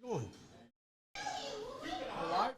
Going. Alive?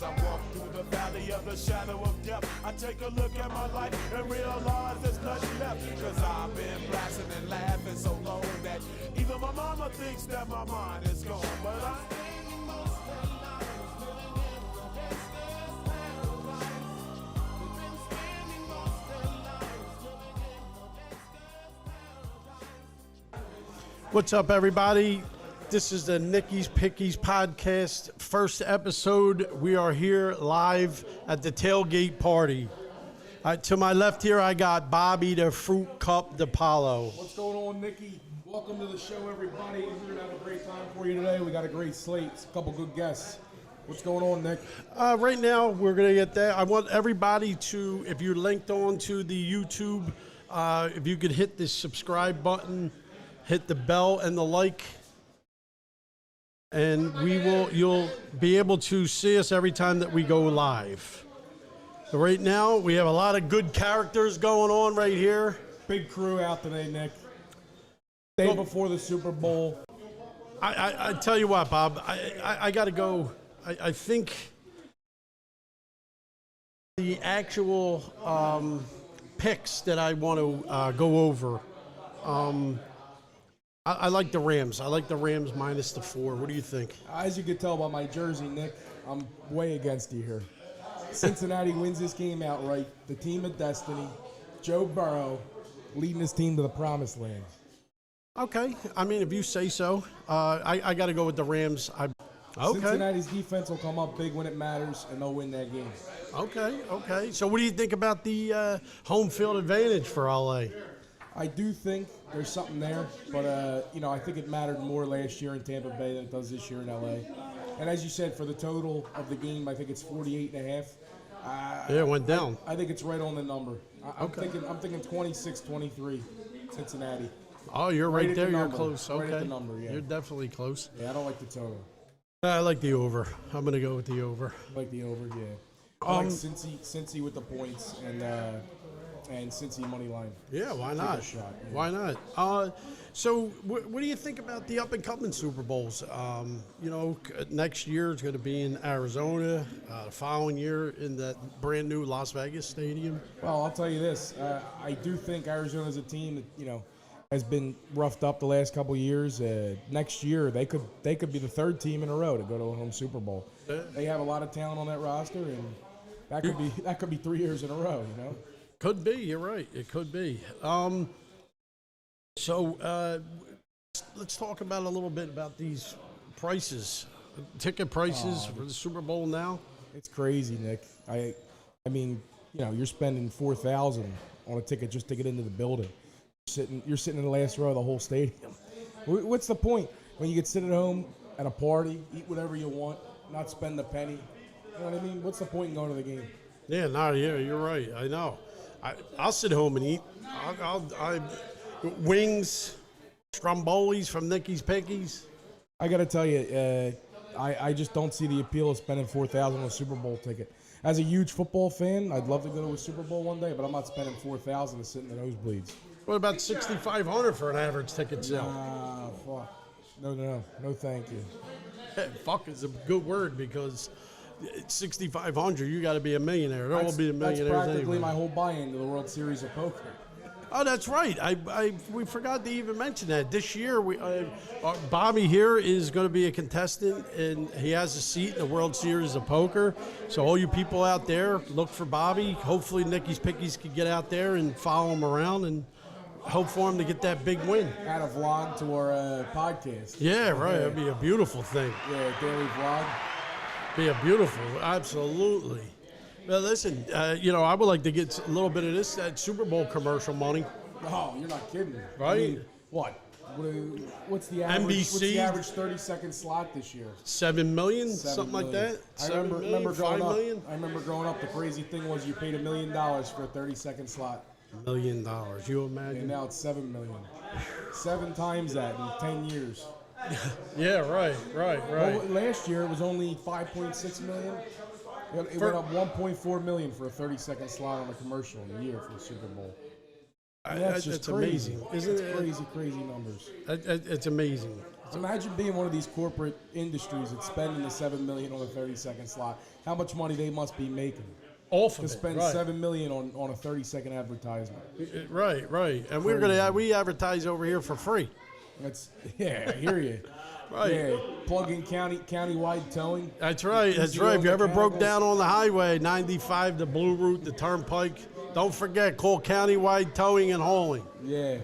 As I walk through the valley of the shadow of death, I take a look at my life and realize there's nothing left. Cause I've been blasting and laughing so long that even my mama thinks that my mind is gone. But I'm spending most of the lives living in the gangster's paradise. We've been spending most of the lives living in the gangster's paradise. What's up, everybody? This is the Nickie's Pickies podcast. First episode. We are here live at the Tailgate party. To my left here, I got Bobby the Fruit Cup DePaulo. What's going on, Nickie? Welcome to the show, everybody. We're going to have a great time for you today. We got a great slate, a couple good guests. What's going on, Nick? Right now, we're going to get that. I want everybody to, if you're linked on to the YouTube, if you could hit the subscribe button, hit the bell and the like, and you'll be able to see us every time that we go live. So right now, we have a lot of good characters going on right here. Big crew out today, Nick. Day before the Super Bowl. I tell you what, Bob, I got to go. I think the actual picks that I want to go over, I like the Rams. I like the Rams minus the 4. What do you think? As you can tell by my jersey, Nick, I'm way against you here. Cincinnati wins this game outright. The team of destiny. Joe Burrow leading his team to the promised land. Okay. I mean, if you say so. I got to go with the Rams. Okay. Cincinnati's defense will come up big when it matters, and they'll win that game. Okay. So what do you think about the home field advantage for LA? I do think there's something there, but I think it mattered more last year in Tampa Bay than it does this year in LA. And as you said, for the total of the game, I think it's 48.5. It went down. I think it's right on the number. I'm thinking 26-23, Cincinnati. Oh, you're right there. You're number. close. Okay. Right at the number, yeah. You're definitely close. Yeah, I don't like the total. I like the over. I'm going to go with the over. I like the over, yeah. I like Cincy with the points and Cincy money line. Yeah, why not? Take a shot, yeah. Why not? So what do you think about the up-and-coming Super Bowls? Next year it's going to be in Arizona. The following year in that brand-new Las Vegas stadium. Well, I'll tell you this. I do think Arizona's a team that, has been roughed up the last couple of years. Next year, they could be the third team in a row to go to a home Super Bowl. Yeah. They have a lot of talent on that roster, and that could be 3 years in a row. Could be. You're right. It could be. Let's talk about a little bit about these prices, ticket prices for the Super Bowl now. It's crazy, Nick. I mean, you're spending $4,000 on a ticket just to get into the building. You're sitting in the last row of the whole stadium. What's the point when you can sit at home at a party, eat whatever you want, not spend a penny? You know what I mean? What's the point in going to the game? Yeah, you're right. I know. I'll sit home and eat. Wings, strombolis from Nickie's Pickies. I got to tell you, I just don't see the appeal of spending $4,000 on a Super Bowl ticket. As a huge football fan, I'd love to go to a Super Bowl one day, but I'm not spending $4,000 to sit in the nosebleeds. What about $6,500 for an average ticket sale? Nah, fuck. No, thank you. Fuck is a good word because it's $6,500. You got to be a millionaire. There won't be a millionaire. That's practically my whole buy-in to the World Series of Poker. Oh, that's right. We forgot to even mention that. This year, Bobby here is going to be a contestant, and he has a seat in the World Series of Poker. So all you people out there, look for Bobby. Hopefully Nickie's Pickies can get out there and follow him around and hope for him to get that big win. Add a vlog to our podcast. Yeah, right. That'd be a beautiful thing. Yeah, daily vlog. Be a beautiful, absolutely. Well, listen, I would like to get a little bit of that Super Bowl commercial money. Oh, you're not kidding. Right? I mean, what? What's the average? NBC? What's the average 30-second slot this year? $7 million, 7 something million. like that. I remember growing up. The crazy thing was you paid $1 million for a 30-second slot. $1 million, you imagine? And now it's $7 million. 7 times that in 10 years. Yeah, right. Well, last year it was only $5.6 million. It went up $1.4 million for a 30-second slot on a commercial in a year for the Super Bowl. That's just it's crazy. amazing, isn't it? Crazy numbers. It's amazing. Imagine being one of these corporate industries that's spending the $7 million on a 30-second slot. How much money they must be making Off to of it, spend right. $7 million on a 30-second advistment. Right. And we advertise over here for free. I hear you. Right. Yeah, plug in county-wide towing. That's right. If you ever broke down on the highway, 95, the Blue Route, the Turnpike, don't forget, call Countywide Towing and Hauling. Yeah.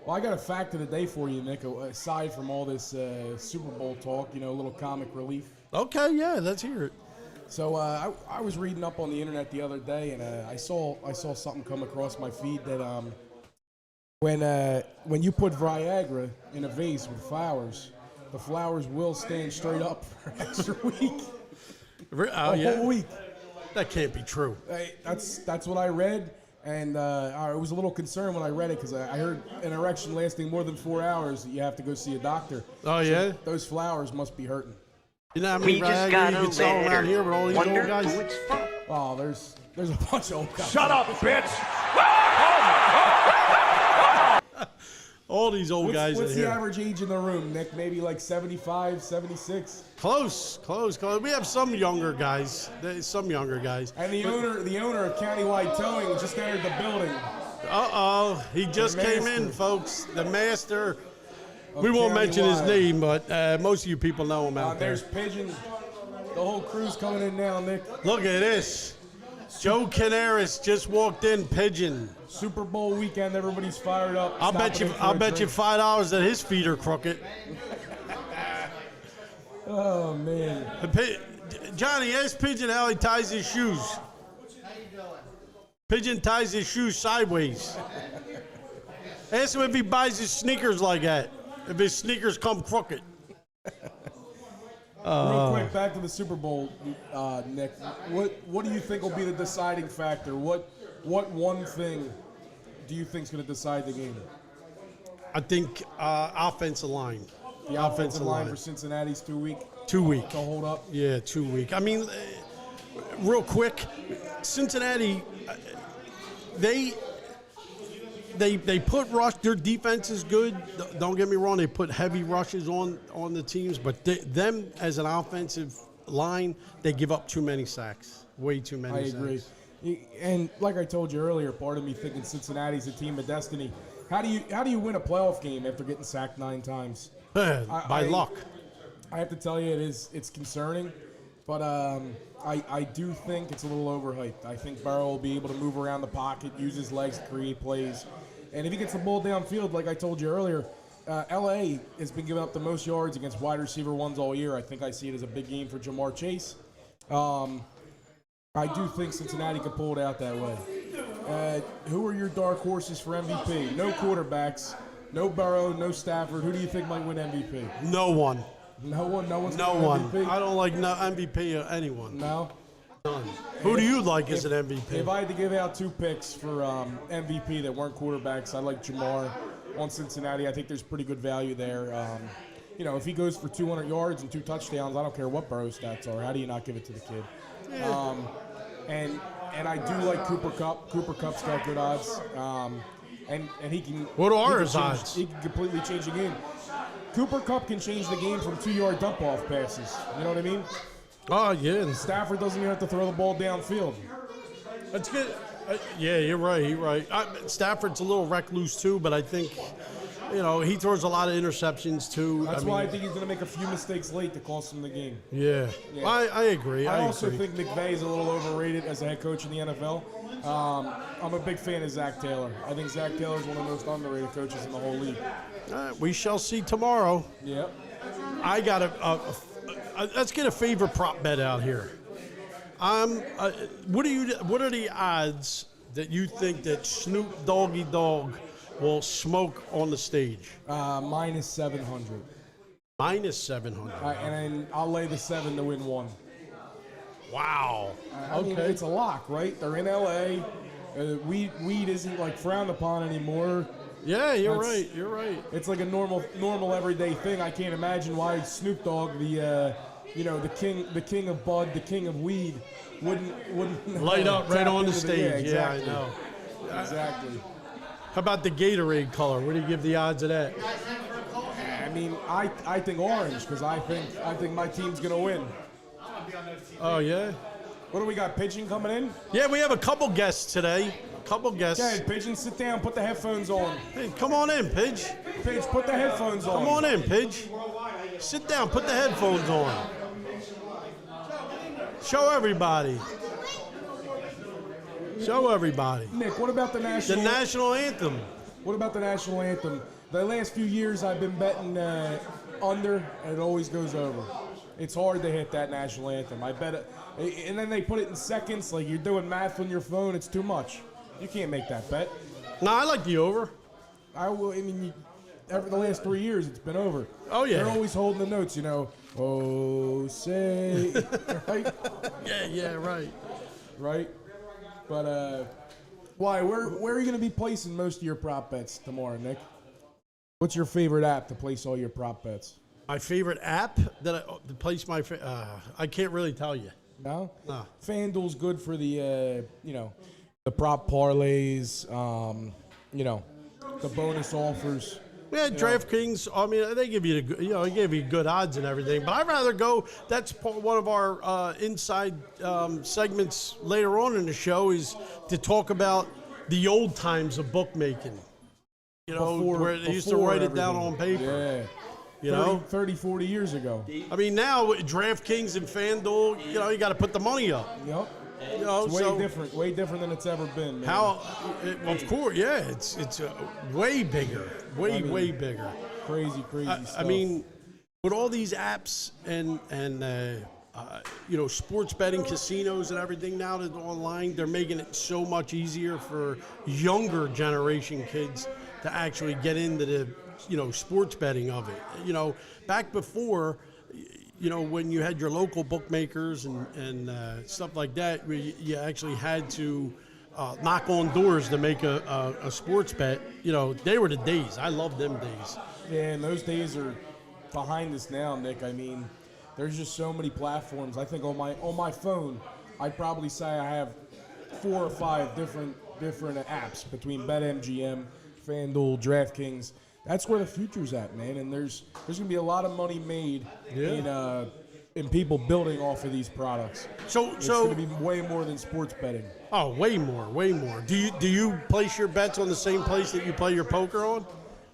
Well, I got a fact of the day for you, Nick. Aside from all this Super Bowl talk, a little comic relief. Okay, yeah, let's hear it. So I was reading up on the internet the other day, and I saw something come across my feed that when you put Viagra in a vase with flowers, the flowers will stand straight up for an extra week. A whole week. That can't be true. That's what I read, and I was a little concerned when I read it because I heard an erection lasting more than 4 hours that you have to go see a doctor. Oh, yeah? Those flowers must be hurting. You know how many Viagra you can sell around here with all these old guys? Oh, there's a bunch of old guys. Shut up, bitch! All these old guys in here. What's the average age in the room, Nick? Maybe like 75, 76? Close. We have some younger guys. And the owner of Countywide Towing just entered the building. Uh-oh. He just came in, folks. The master. We won't mention his Countywide. name, but most of you people know him out there. There's Pigeon. The whole crew's coming in now, Nick. Look at this. Joe Canaris just walked in, Pigeon. Super Bowl weekend, everybody's fired up. I'll bet you $5 that his feet are crooked. Oh, man. Johnny, ask Pigeon how he ties his shoes. Pigeon ties his shoes sideways. Ask him if he buys his sneakers like that. If his sneakers come crooked. Real quick, back to the Super Bowl, Nick. What do you think will be the deciding factor? What one thing do you think is going to decide the game? I think offensive line. The offensive line for Cincinnati's 2 week. 2 week. To hold up. Yeah, 2 week. I mean, real quick, Cincinnati, they put rush. Their defense is good. Don't get me wrong. They put heavy rushes on the teams, but them as an offensive line, they give up too many sacks. Way too many. I agree. And like I told you earlier, part of me thinking Cincinnati's a team of destiny. How do you win a playoff game after getting sacked 9 times? By luck. I have to tell you, it's concerning, but I do think it's a little overhyped. I think Burrow will be able to move around the pocket, use his legs to create plays. And if he gets the ball downfield, like I told you earlier, L.A. has been giving up the most yards against wide receiver ones all year. I think I see it as a big game for Jamar Chase. I do think Cincinnati could pull it out that way. Who are your dark horses for MVP? No quarterbacks, no Burrow, no Stafford. Who do you think might win MVP? No one. No one. No one's No winning one. MVP? I don't like no MVP or anyone. No. None. Who do you like as an MVP? If I had to give out 2 picks for MVP that weren't quarterbacks, I like Jamar on Cincinnati. I think there's pretty good value there. If he goes for 200 yards and 2 touchdowns, I don't care what Burrow's stats are. How do you not give it to the kid? Yeah. And I do like Cooper Kupp. Cooper Kupp's got good odds. And he can. What are his odds? He can completely change the game. Cooper Kupp can change the game from 2-yard dump-off passes. You know what I mean? Oh, yeah. Stafford doesn't even have to throw the ball downfield. That's good. Yeah, you're right. Stafford's a little recluse, too, but I think, he throws a lot of interceptions, too. That's why I think he's going to make a few mistakes late to cost him the game. Yeah. I agree. I also think McVay is a little overrated as a head coach in the NFL. I'm a big fan of Zach Taylor. I think Zach Taylor is one of the most underrated coaches in the whole league. We shall see tomorrow. Yep. I got let's get a favorite prop bet out here. What are the odds that you think that Snoop Doggy Dogg will smoke on the stage? Minus 700. Minus 700. And I'll lay the 7 to win 1. Wow. I mean, it's a lock, right? They're in L.A. Weed isn't like frowned upon anymore. Yeah, you're right. It's like a normal everyday thing. I can't imagine why Snoop Dogg, the king of bud, the king of weed, wouldn't light up right on the stage. Yeah, exactly. Yeah, I know. Exactly. How about the Gatorade color? What do you give the odds of that? I mean, I think orange because I think my team's gonna win. Oh yeah. What do we got? Pigeon coming in? Yeah, we have a couple guests today. Couple guests. Okay, Pigeon, sit down. Put the headphones on. Hey, come on in, Pidge. Pidge, put the headphones on. Come on in, Pidge. Sit down. Put the headphones on. Show everybody. Show everybody. Nick, what about the national? The national anthem. What about the national anthem? The last few years I've been betting under, and it always goes over. It's hard to hit that national anthem. I bet it, and then they put it in seconds. Like you're doing math on your phone. It's too much. You can't make that bet. No, I like the over. I mean, the last 3 years it's been over. Oh yeah. They're always holding the notes. You know. Oh say. Right. Yeah. Right. Right. But why? Where are you going to be placing most of your prop bets tomorrow, Nick? What's your favorite app to place all your prop bets? My favorite app to place my I can't really tell you. No? No. FanDuel's good for the the prop parlays, the bonus offers. Yeah, DraftKings. I mean, they give you they give you good odds and everything. But I'd rather go. That's one of our inside segments later on in the show is to talk about the old times of bookmaking. You know, where they used to write it down on paper. Yeah. You know, 30, 40 years ago. I mean, now with DraftKings and FanDuel, you got to put the money up. Yep. You know, it's way different than it's ever been. Man. Of course, yeah, it's way bigger, way bigger. Crazy stuff. I mean, with all these apps and sports betting casinos and everything now that's online, they're making it so much easier for younger generation kids to actually get into the sports betting of it. Back before, when you had your local bookmakers and stuff like that, you actually had to knock on doors to make a sports bet. They were the days. I love them days. Yeah, and those days are behind us now, Nick. I mean, there's just so many platforms. I think on my phone, I'd probably say I have 4 or 5 different apps between BetMGM, FanDuel, DraftKings. That's where the future's at, man. And there's gonna be a lot of money made in people building off of these products. So it's gonna be way more than sports betting. Oh, way more. Do you place your bets on the same place that you play your poker on?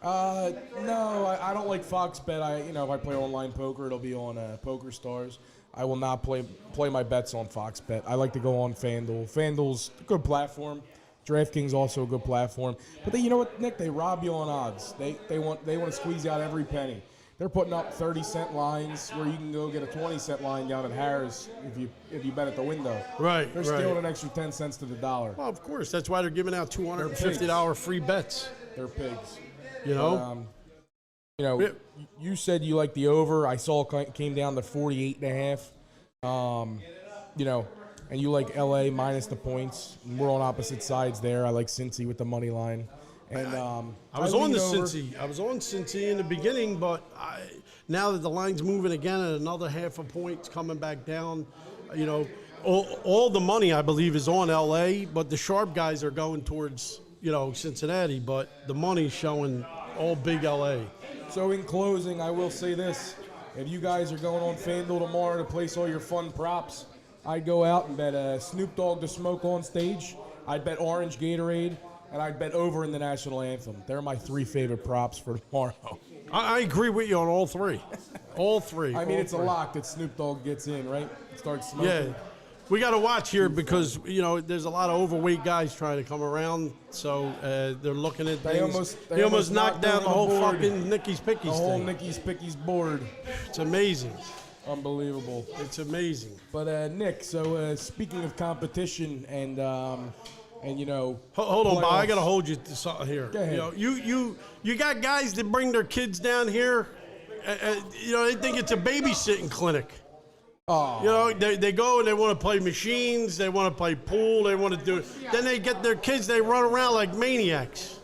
No, I don't like Fox Bet. If I play online poker, it'll be on Poker Stars. I will not play my bets on Fox Bet. I like to go on FanDuel. FanDuel's a good platform. DraftKings also a good platform. But you know what, Nick? They rob you on odds. They want to squeeze out every penny. They're putting up 30-cent lines where you can go get a 20-cent line down at Harris if you bet at the window. Right. They're stealing an extra 10 cents to the dollar. Well, of course. That's why they're giving out $250 free bets. They're pigs. You said you like the over. I saw it came down to 48.5. And you like LA minus the points. We're on opposite sides there. I like Cincy with the money line. And I was on the Cincy. I was on Cincy in the beginning, but now that the line's moving again and another half a point's coming back down, all the money I believe is on LA, but the sharp guys are going towards Cincinnati, but the money's showing all big LA. So in closing, I will say this: if you guys are going on FanDuel tomorrow to place all your fun props, I'd go out and bet Snoop Dogg to smoke on stage. I'd bet orange Gatorade, and I'd bet over in the national anthem. They're my 3 favorite props for tomorrow. I agree with you on all 3. All 3. I mean, it's a lock that Snoop Dogg gets in, right? Starts smoking. Yeah. We got to watch here because, there's a lot of overweight guys trying to come around, so they're looking at things. They almost knocked down the whole fucking Nickie's Pickies thing. The whole Nickie's Pickies board. It's amazing. Unbelievable. It's amazing. But Nick, so speaking of competition and hold on, Bob. I gotta hold you to something here. Go ahead. You got guys that bring their kids down here. They think it's a babysitting clinic. Oh. They go and they want to play machines. They want to play pool. They want to do it. Then they get their kids. They run around like maniacs.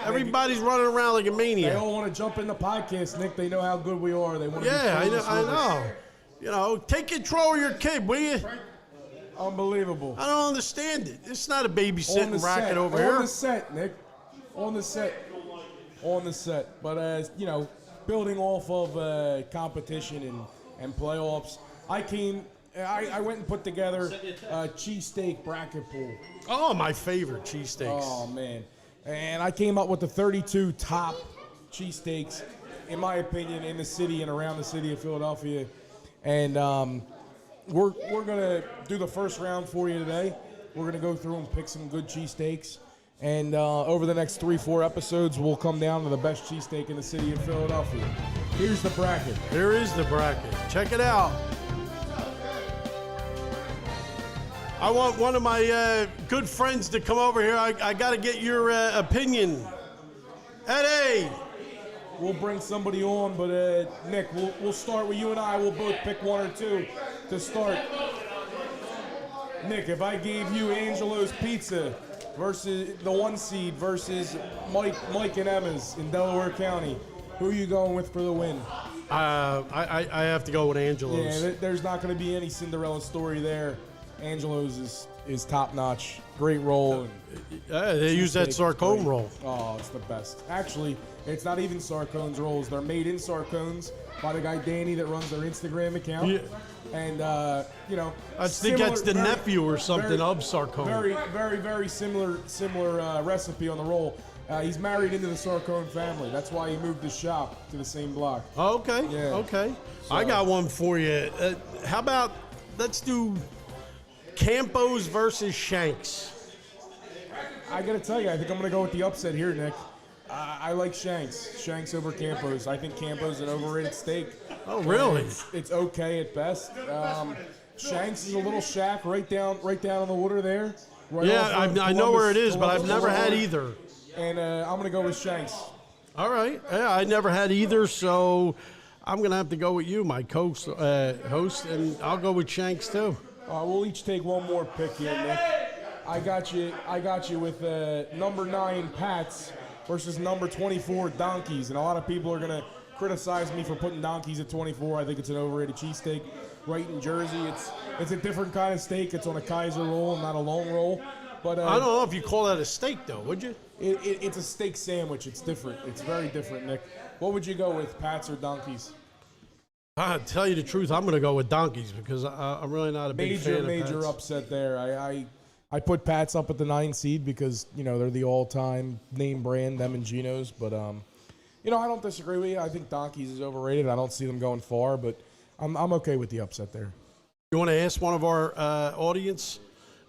Everybody's running around like a maniac. They all want to jump in the podcast, Nick. They know how good we are. They want to. Yeah, I know. Take control of your kid, will you? Unbelievable. I don't understand it. It's not a babysitting racket over here. On the set, Nick. On the set. But building off of competition and playoffs, I went and put together a cheesesteak bracket pool. Oh, my favorite cheesesteaks. Oh, man. And I came up with the 32 top cheesesteaks, in my opinion, in the city and around the city of Philadelphia. And we're going to do the first round for you today. We're going to go through and pick some good cheesesteaks. And over the next 3-4 episodes, we'll come down to the best cheesesteak in the city of Philadelphia. Here's the bracket. Here is the bracket. Check it out. I want one of my good friends to come over here. I got to get your opinion. Eddie! We'll bring somebody on, but Nick, we'll start with you and I. We'll both pick one or two to start. Nick, if I gave you Angelo's Pizza versus the 1 seed versus Mike and Emma's in Delaware County, who are you going with for the win? I have to go with Angelo's. Yeah, there's not going to be any Cinderella story there. Angelo's is top notch. Great roll. They use that Sarcone roll. Oh, it's the best. Actually, it's not even Sarcone's rolls. They're made in Sarcones by the guy Danny that runs their Instagram account. Yeah. And, I think that's the nephew or something of Sarcone. Very similar recipe on the roll. He's married into the Sarcone family. That's why he moved his shop to the same block. Okay. Yeah. Okay. So, I got one for you. How about let's do Campos versus Shanks. I got to tell you, I think I'm going to go with the upset here, Nick. I like Shanks. Shanks over Campos. I think Campos is an overrated steak. Oh, really? It's okay at best. Shanks is a little shack right down on the water there. Right I know where it is, but I've never had either. And I'm going to go with Shanks. All right. Yeah, I never had either, so I'm going to have to go with you, my host, and I'll go with Shanks too. We'll each take one more pick here, Nick. I got you with number 9 Pats versus number 24 Donkeys, and a lot of people are gonna criticize me for putting Donkeys at 24. I think it's an overrated cheesesteak. Right in Jersey, it's a different kind of steak. It's on a Kaiser roll, not a long roll. But I don't know if you call that a steak, though, would you? It's a steak sandwich. It's different. It's very different, Nick. What would you go with, Pats or Donkeys? To tell you the truth, I'm going to go with Donkeys because I'm really not a big fan of Pats. Major upset there. I put Pats up at the 9 seed because, they're the all-time name brand, them and Geno's. But, I don't disagree with you. I think Donkeys is overrated. I don't see them going far, but I'm okay with the upset there. You want to ask one of our audience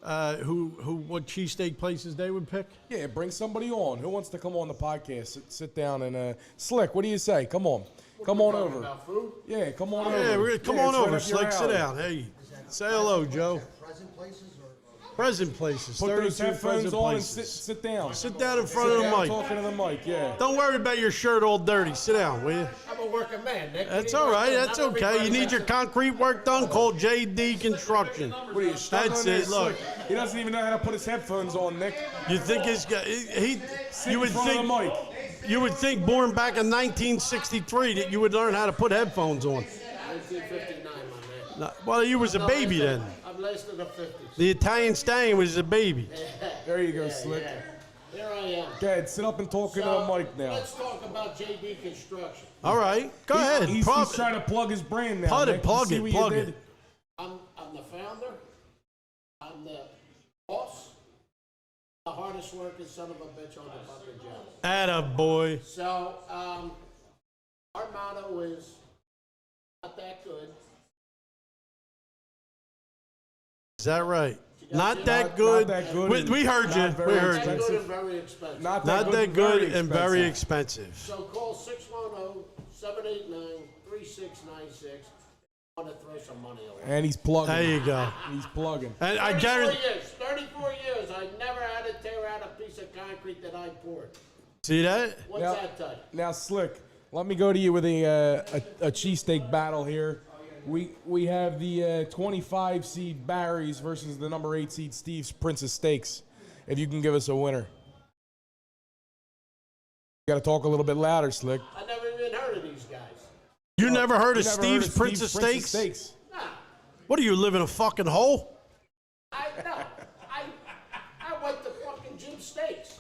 what cheesesteak places they would pick? Yeah, bring somebody on. Who wants to come on the podcast? Sit down and Slick, what do you say? Come on. Come on over. About food? Yeah, come on over. Yeah, come on over, Slick. Sit down. Hey, say hello, Joe. Present places or? Present places. Put those 32 headphones present on places. and sit down. Sit down in front of the mic. Talking to the mic, yeah. Don't worry about your shirt all dirty. Sit down, will you? I'm a working man, Nick. That's all right. That's okay. You need your concrete work done? Call JD Construction. What are you stuck That's on there, it. Look, Slick? He doesn't even know how to put his headphones on, Nick. you think he's got? Sit You would in front think. of the mic. You would think, born back in 1963, that you would learn how to put headphones on. 1959, my man. Well, you was a baby then. I'm less than the 50s. The Italian stallion was a baby. There you go, Slick. Here I am. Go ahead, sit up and talk into the mic now. Let's talk about JD Construction. All right, go ahead. He's trying to plug his brand now. Plug it, Nick. plug You see it, what you plug did? it. I'm the founder. I'm the boss. The hardest working son of a bitch on the fucking job. Atta boy. So, our motto is not that good. Is that right? Not it? that good. Not that good We heard you. not very We heard That you. good and very expensive. Not Not that good and very expensive. So call 610-789-3696. I want to throw some money away. And he's plugging. There you go. He's plugging. And I guarantee. 34 years, I never had to tear out a piece of concrete that I poured. See that? What's Now- that tell you? Now, Slick, let me go to you with a cheesesteak battle here. We have the 25 seed Barry's versus the number 8 seed Steve's Princess Steaks. If you can give us a winner. You got to talk a little bit louder, Slick. I never even heard of these guys. You never heard of You never Steve's heard of Princess Steve's Steaks? Nah, What do you live in a fucking hole? I went to fucking Jim Steaks.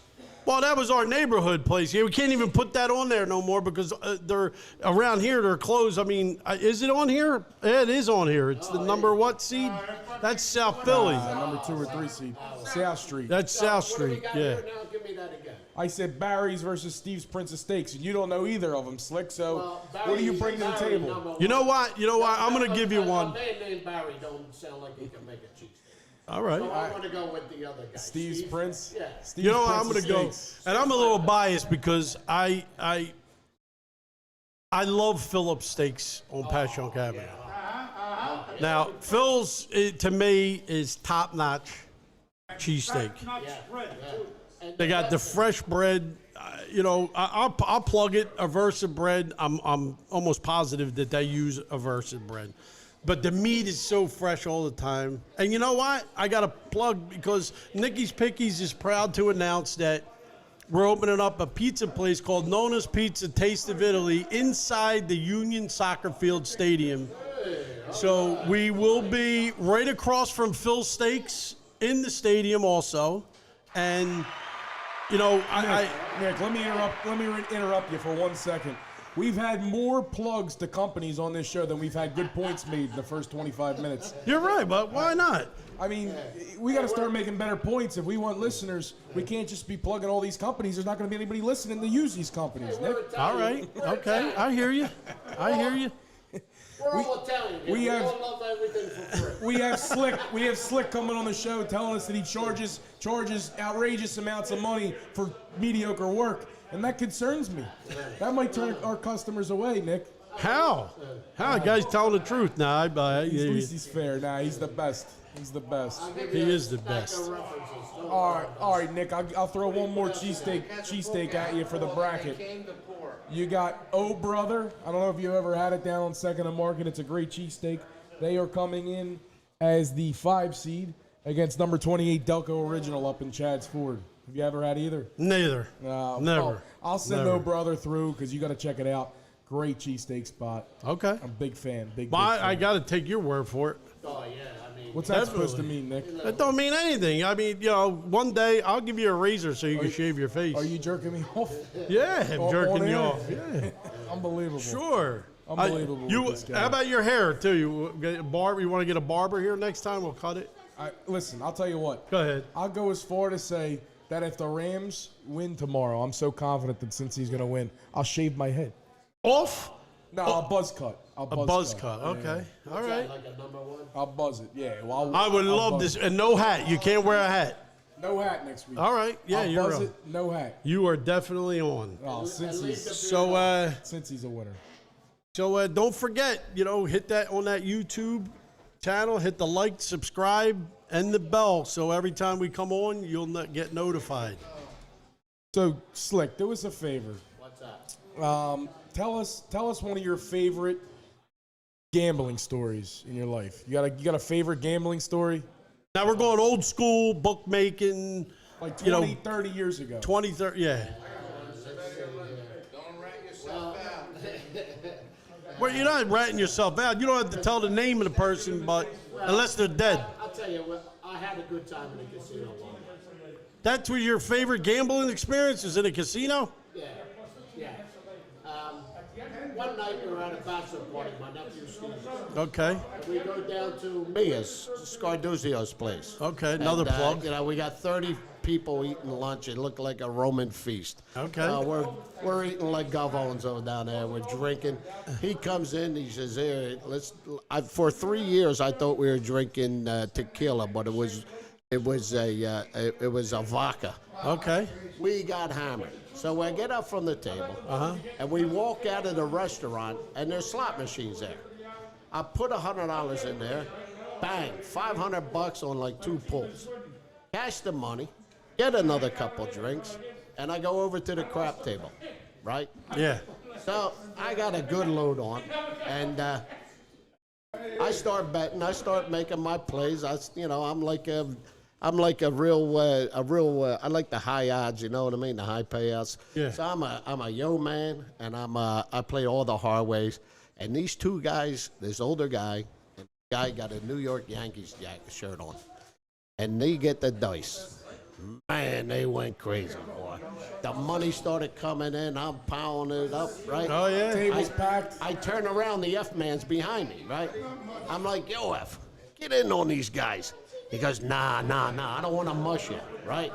Well, that was our neighborhood place. Yeah, we can't even put that on there no more because they're around here. They're closed. I mean, is it on here? Yeah, it is on here. It's the number what seed? That's South Philly. Number 2 or 3 seed. South Street. That's South Street. Yeah. Here now? Give me that again. I said Barry's versus Steve's Prince of Steaks, and you don't know either of them, Slick. So what do you bring to the table? You know what? I'm going to give you one. A man named Barry don't sound like he can make a cheese. All right. So I'm going to go with the other guy. Steve's Prince. Yeah. Steve's You know what? Prince I'm of going to go, Steaks. and I'm a little biased because I love Phillips Steaks on Passyunk Avenue. Now, Phil's to me is top notch cheesesteak. They got the fresh bread. I'll plug it. Aversa bread. I'm almost positive that they use Aversa bread. But the meat is so fresh all the time. And you know what? I got to plug because Nickie's Pickies is proud to announce that we're opening up a pizza place called Nona's Pizza Taste of Italy inside the Union Soccer Field Stadium. So we will be right across from Phil Steaks in the stadium also. And, Nick, let me interrupt you for 1 second. We've had more plugs to companies on this show than we've had good points made in the first 25 minutes. You're right, but why not? I mean, we got to start making better points. If we want listeners, we can't just be plugging all these companies. There's not going to be anybody listening to use these companies, Nick. All right. Okay. I hear you. We're all Italian. We all love everything for free. We have Slick coming on the show telling us that he charges outrageous amounts of money for mediocre work, and that concerns me. That might turn our customers away, Nick. How? The guy's telling the truth now. At least he's fair. Nah, he's the best. He's the best. He is the best. All right, Nick. I'll throw one more cheesesteak at you for the bracket. You got Oh Brother. I don't know if you ever had it down on 2nd and Market. It's a great cheesesteak. They are coming in as the 5 seed against number 28 Delco Original up in Chadds Ford. Have you ever had either? Neither. Never. I'll send Never. Oh Brother through because you got to check it out. Great cheesesteak spot. Okay. I'm a big fan. Big Well, fan. I got to take your word for it. Oh, yeah. I mean, What's that supposed to mean, Nick? That don't mean anything. I mean, one day I'll give you a razor so you can shave your face. Are you jerking me off? Yeah, I'm jerking on you air? off. Yeah. Unbelievable. Sure. Unbelievable with this guy. How about your hair, too? You want to get a barber here next time? We'll cut it. Listen, I'll tell you what. Go ahead. I'll go as far to say that if the Rams win tomorrow, I'm so confident that since he's going to win, I'll shave my head. Off? No, I'll buzz cut. A buzz cut. Okay. All right. like a number one. I'll buzz it. Yeah. Well, I would I'll love buzz this. it. And no hat. You can't wear a hat. No hat next week. All right. Yeah, I'll you're buzz on. it. No hat. You are definitely on. Oh, since he's So, a winner. So don't forget, hit that on that YouTube channel, hit the like, subscribe, and the bell. So every time we come on, you'll get notified. So Slick, do us a favor. What's that? Tell us one of your favorite gambling stories in your life. You got a favorite gambling story? Now we're going old school bookmaking. Like 20, 30 years ago. 20, 30, yeah. Well, you're not ratting yourself out. You don't have to tell the name of the person, but unless they're dead. I'll tell you what, I had a good time in the casino one night. That's where your favorite gambling experience is in a casino? Yeah. One night we were at a bachelor party, my nephew Steve. Okay. And we go down to Mia's, Scarduzio's place. Okay, another plug. We got 30 people eating lunch. It looked like a Roman feast. Okay. We're eating like Gavones over down there. We're drinking. He comes in. He says, "Here, for 3 years, I thought we were drinking tequila, but it was a vodka." Okay. We got hammered. So I get up from the table, and we walk out of the restaurant, and there's slot machines there. I put $100 in there, bang, $500 on like 2 pulls. Cash the money, get another couple drinks, and I go over to the crap table, right? Yeah. So I got a good load on, and I start betting. I start making my plays. I'm like a real, I like the high odds, you know what I mean, the high payouts. Yeah. So I'm a yo man, and I play all the hard ways. And these 2 guys, this older guy, and the guy got a New York Yankees shirt on, and they get the dice. Man, they went crazy, boy. The money started coming in. I'm pounding it up, right? Oh, yeah. Tables packed. I turn around, the F man's behind me, right? I'm like, yo, F, get in on these guys. He goes, nah, I don't want to mush you, right?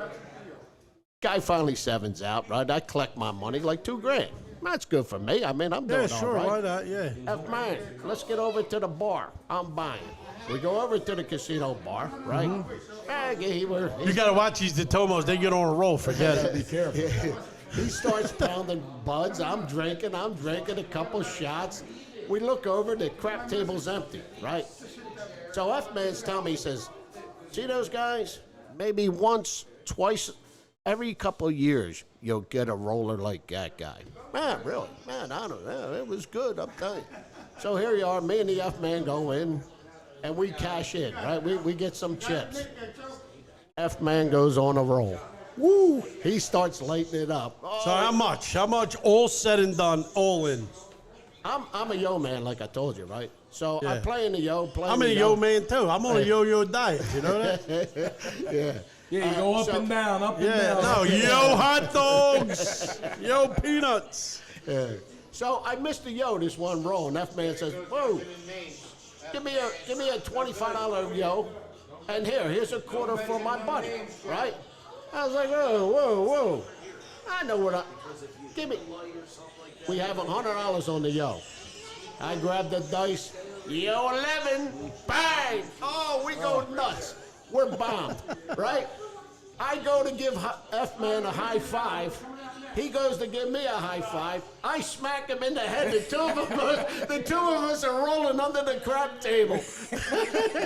Guy finally sevens out, right? I collect my money, like $2,000. That's good for me. I mean, I'm doing Yeah, sure. all right. Why not? Yeah. F man, let's get over to the bar. I'm buying. We go over to the casino bar, right? You got to watch these Tomos. They get on a roll. Forget it. Be careful. He starts pounding buds. I'm drinking a couple shots. We look over, the crap table's empty, right? So F-Man's telling me, he says, see those guys? Maybe once, twice, every couple of years, you'll get a roller like that guy. Man, really? Man, I don't know. It was good, I'm telling you. So here you are, me and the F-Man go in, and we cash in, right? We get some chips. F-Man goes on a roll. Woo! He starts lighting it up. Oh, So how much? How much all said and done, all in? I'm a yo man, like I told you, right? So I Yeah. play in the yo, play I'm in in a the yo man too. I'm on a yo-yo diet. You know that? Yeah. Yeah, you go up so- and down, up and Yeah. down. No, yo hot dogs, yo peanuts. Yeah. So I missed the yo this one roll, and F-Man says, whoa, give me a $25 yo, and here's a quarter for my buddy, right? I was like, whoa. I know what give me. We have $100 on the yo. I grab the dice, yo 11, bang! Oh, we go nuts. We're bombed, right? I go to give F-Man a high five. He goes to give me a high five. I smack him in the head. The two of us are rolling under the crap table.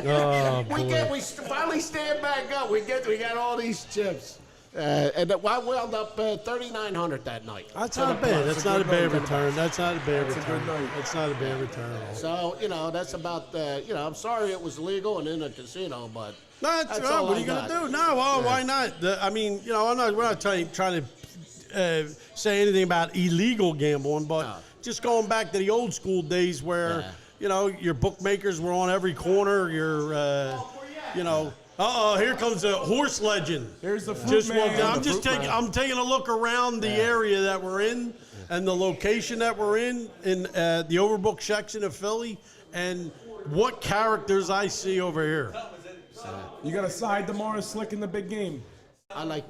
Oh, We finally stand back up. We got all these chips. And I wound up 3,900 that night. That's not bad. That's not a bad return. That's not a bad return. That's not a bad return at all. So, that's about, I'm sorry it was legal and in a casino, but No, that's right. all What I are you going to got. do? No, well, why not? I mean, we're not trying to say anything about illegal gambling, but just going back to the old school days where, your bookmakers were on every corner. Here comes a horse legend. Here's the fruit man. I'm taking a look around the area that we're in and the location that we're in the overbook section of Philly, and what characters I see over here. You got a side tomorrow, Slick in the big game. I like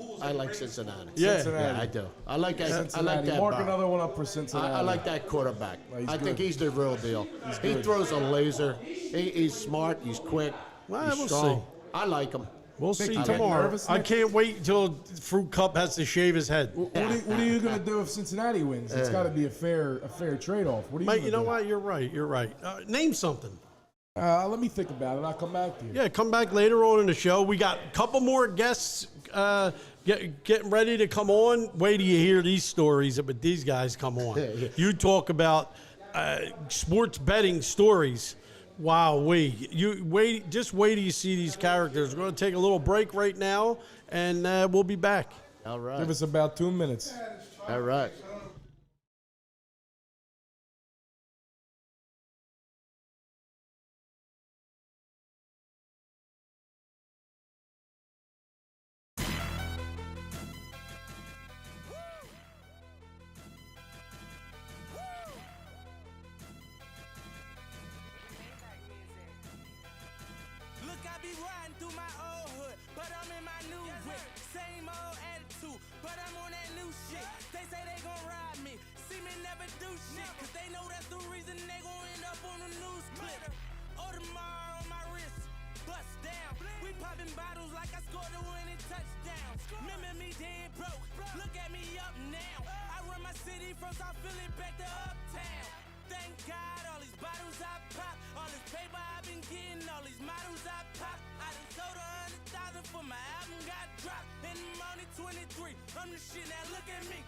Cincinnati. Yeah. Cincinnati. Yeah, I do. I like that. I like Cincinnati. that. Mark bar. another one up for Cincinnati. I like that quarterback. He's I think good. he's the real deal. He throws a laser. He's smart. He's quick. Well, he's we'll strong. see. I like him. We'll Vic, see you getting tomorrow. nervous, I Nick? can't wait until Fruit Cup has to shave his head. What are you going to do if Cincinnati wins? It's got to be a fair trade-off. What are you Mate, gonna you know do? what? You're right. Name something. Let me think about it. I'll come back to you. Yeah, come back later on in the show. We got a couple more guests getting ready to come on. Wait till you hear these stories, but these guys come on. You talk about sports betting stories. Wow, just wait till you see these characters. We're going to take a little break right now, and we'll be back. All right. Give us about 2 minutes. All right. Look, I be riding through my old hood, but I'm in my new whip. Same old attitude, but I'm on that new shit. They say they gon' ride me, see me never do shit, cause they know that's the reason they gon' end up on the news clip. Audemars on my wrist, bust down. We popping bottles like I scored a winning touchdown. Remember me dead broke, look at me up now. I run my city from South Philly back to uptown. Thank God, all these bottles I pop, all this paper I've been getting, all these models I pop. I done sold 100,000 for my album got dropped. And I'm only 23, I'm the shit, now look at me.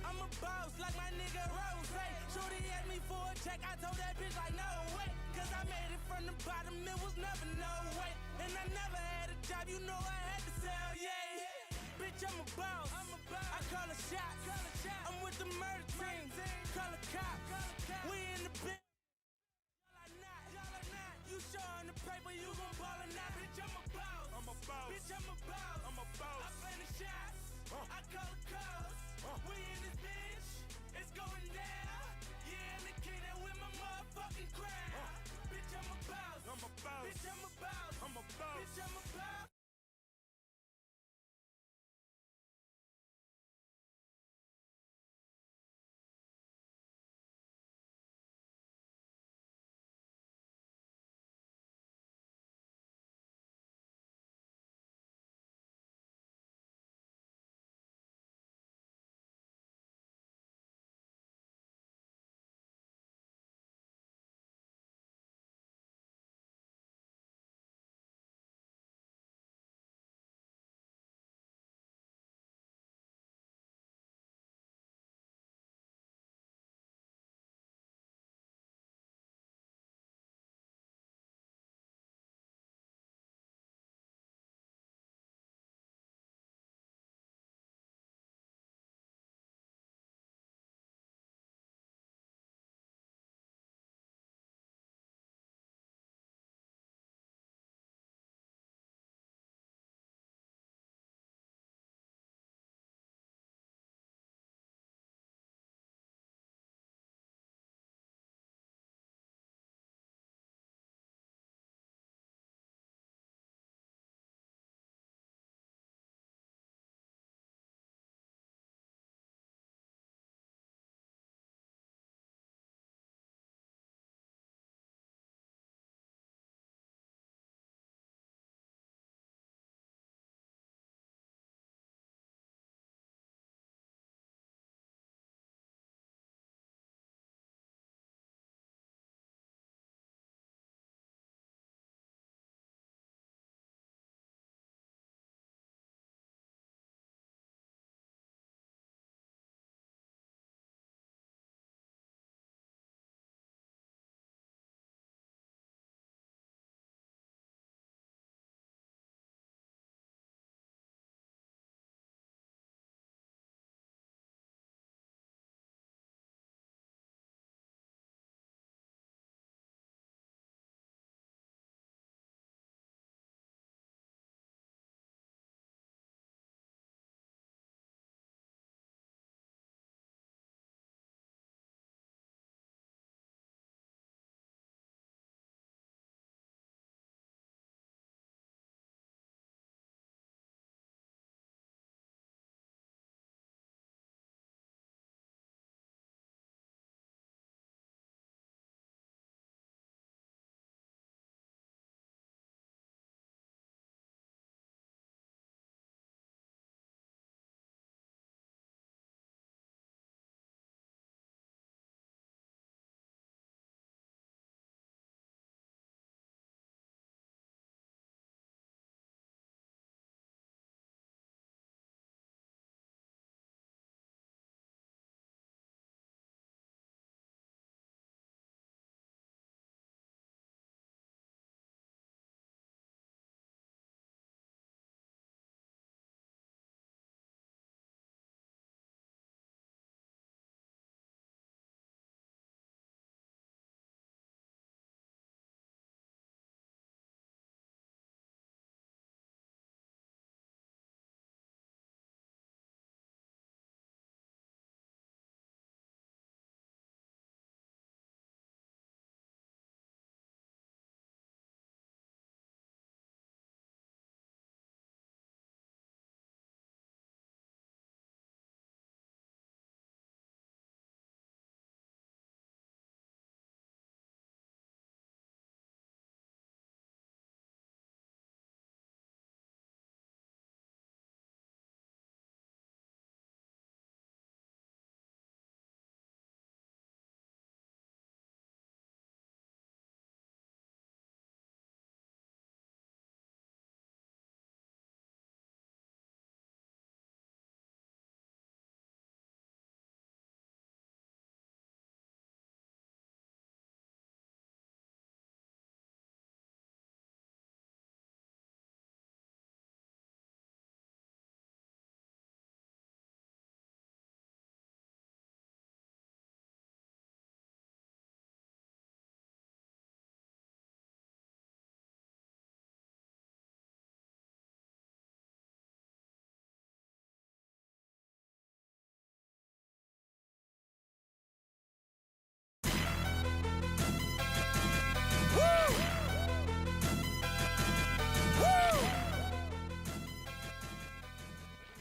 I'm a boss like my nigga Rose. Shorty asked me for a check, I told that bitch like no way. Cause I made it from the bottom, it was never no way. And I never had a job, you know I had to sell, yeah. Bitch, I'm a boss. I call a shot. I'm with the murder team. Call a cop. We in the bit. Y'all are not. You showing the paper, you gon' ball or not. Bitch, I'm a boss. Bitch, I'm a boss.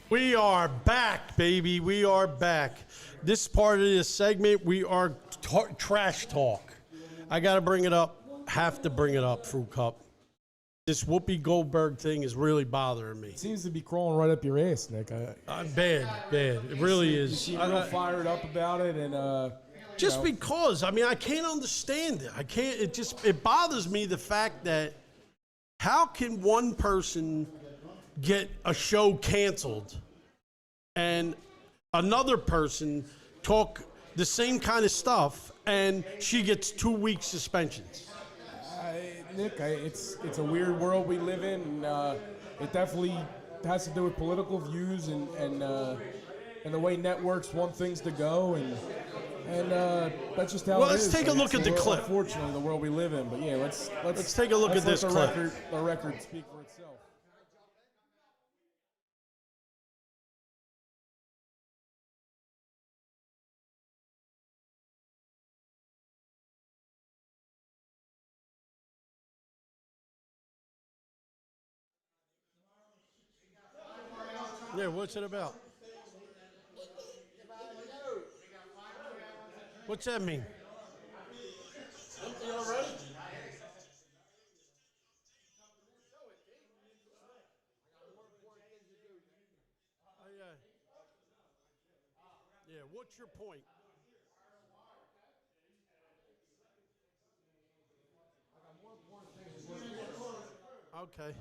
We are back, baby. We are back. This part of this segment, we are trash talk. I got to bring it up. Have to bring it up, Fruit Cup. This Whoopi Goldberg thing is really bothering me. It seems to be crawling right up your ass, Nick. Bad. It really is. You seem real fired up about it, and just because. I mean, I can't understand it. I can't. It bothers me the fact that how can one person get a show canceled and another person talk the same kind of stuff and she gets 2 week suspensions? Nick, it's a weird world we live in, and it definitely has to do with political views and the way networks want things to go, and that's just how it is. Well, let's take a look at the clip. Unfortunately, the world we live in, but yeah, let's take a look at this clip. The record speak for itself. Yeah, what's it about? What's that mean? Yeah, what's your point? Okay.